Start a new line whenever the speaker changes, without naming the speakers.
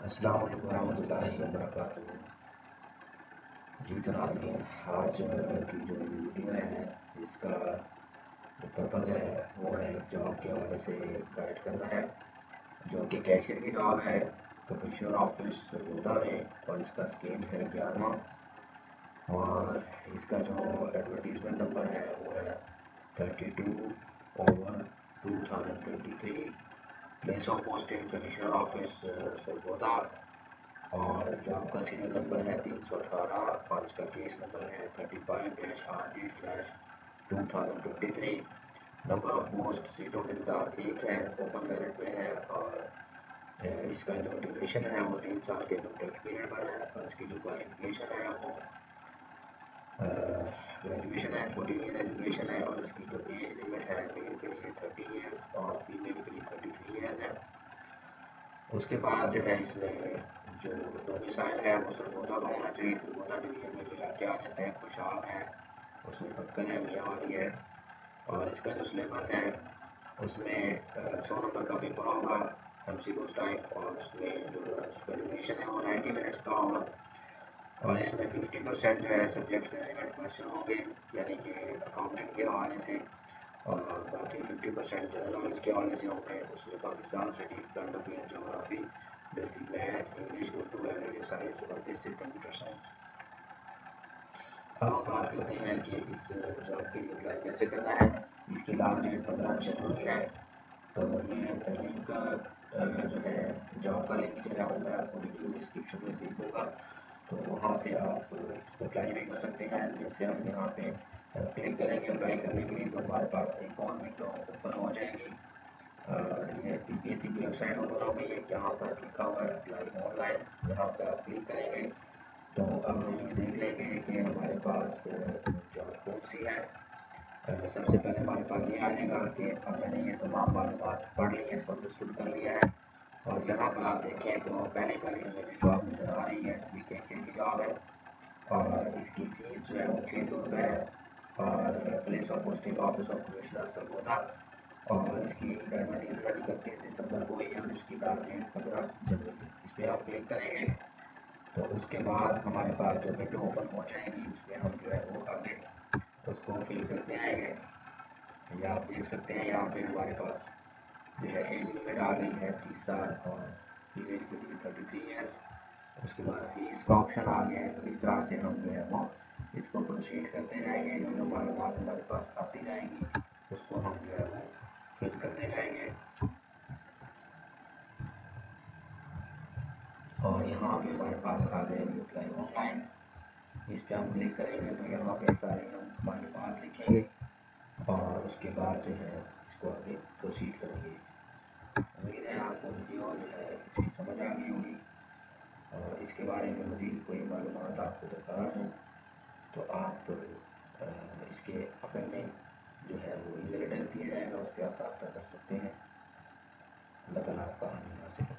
अस्सलाम वालेकुम रहमतुल्लाहि व बरकातुहू। जी तो नाज़रीन, आज की जो मेरी वीडियो है इसका जो पर्पज़ है वो है जॉब के हवाले से गाइड करना है, जो कि कैशियर की जॉब है कमिश्नर ऑफिस सरगोधा में, और इसका स्केल है 11वां, और इसका जो एडवर्टीजमेंट नंबर है वो है 32/2023। Place of posting commissioner office Sargodha, और जॉब का सीरियल नंबर है 318, और इसका केस नंबर है 35-RJ/2023। नंबर ऑफ पोस्ट सीटों की तादाद 1 है, ओपन मेरिट में है, और इसका जो ड्यूरेशन है वो 3 साल के कॉन्ट्रैक्ट पीरियड पर है, और इसकी जो क्वालिफिकेशन है वो ग्रेजुएशन है, 14 ईयर एजुकेशन है, और इसकी जो एज लिमिट है मेल के लिए 30 ईयर्स और फीमेल के लिए 33 ईयर्स है। उसके बाद जो है इसमें जो डोमिसाइल है वो सरगोधा का होना चाहिए। सरगोधा डिवीजन में जो इलाके आ जाते हैं, खुशाब है, उसमें पक्कन है, मियाँवाली है, और इसका जो सिलेबस है उसमें 100 नंबर का पेपर होगा MCQ टाइप, और उसमें जो उसका ड्यूरेशन है वो 90 मिनट्स का होगा, और इसमें 50% जो है सब्जेक्ट से रिलेटेड क्वेश्चन होंगे, यानी कि अकाउंटिंग के हवाले से, और बाकी 50% जनरल नॉलेज के हवाले से होंगे। उसमें Pakistan study, current affair, geography, basic math, English, Urdu, language science और बेसिक कंप्यूटर साइंस। अब हम बात करते हैं कि इस जॉब के लिए अप्लाई कैसे करना है। इसकी लास्ट डेट 15 जनवरी है। तो ये लिंक जो है जॉब का लिंक जो है वो मैं आपको वीडियो डिस्क्रिप्शन में दे दूँगा, तो वहाँ से आप इस पर अप्लाई भी कर सकते हैं। जैसे हम यहाँ पे क्लिक करेंगे अप्लाई करने के लिए, तो हमारे पास एक और विंडो ओपन हो जाएगी। ये PPSC की वेबसाइट ओपन हो गई है। यहाँ पर लिखा हुआ है अप्लाई ऑनलाइन, यहाँ पर आप क्लिक करेंगे तो अब हम ये देख लेंगे कि हमारे पास जॉब कौन सी है। सबसे पहले हमारे पास ये आ जाएगा कि अब मैंने ये तमाम मालूमात पढ़ ली है, इसको अंडरस्टूड कर लिया है, और यहाँ पर आप देखें तो पहले हमें जॉब नज़र आ रही है, ये कैशियर की जॉब है, और इसकी फ़ीस जो है वो 600 रुपये है, और place of posting office of commissioner Sargodha, और इसकी एडवर्टीजमेंट 31 दिसंबर को हुई है, और इसकी लास्ट डेट 15 जनवरी। इस पर आप क्लिक करेंगे तो उसके बाद हमारे पास जो विंडो ओपन हो जाएगी, उसमें हम जो है वो आगे उसको फिल करते आएंगे। ये आप देख सकते हैं यहाँ पे हमारे पास जो है एज लिमिट आ गई है 30 साल, और फीमेल के लिए 33 ईयर्स। उसके बाद फीस का ऑप्शन आ गया है, तो इस तरह से हम जो है वो इसको प्रोसीड करते जाएंगे। जो मालूमात हमारे पास आती जाएंगी उसको हम जो है वो फिल करते जाएंगे, और यहाँ पे हमारे पास आ जाएगी अप्लाई ऑनलाइन। इस पर हम क्लिक करेंगे तो यहाँ पे सारे हम मालूमात लिखेंगे, और उसके बाद जो है इसको आगे प्रोसीड करेंगे। उम्मीद है आपको वीडियो जो है इसकी समझ आ गई होगी, और इसके बारे में मज़ीद कोई मालूमात आपको दरकार हो तो आप इसके आखिर में जो है वो ईमेल एड्रेस दिया जाएगा, उस पर आप रब्ता कर सकते हैं। अल्लाह ताला आपका हामी नासिर हो।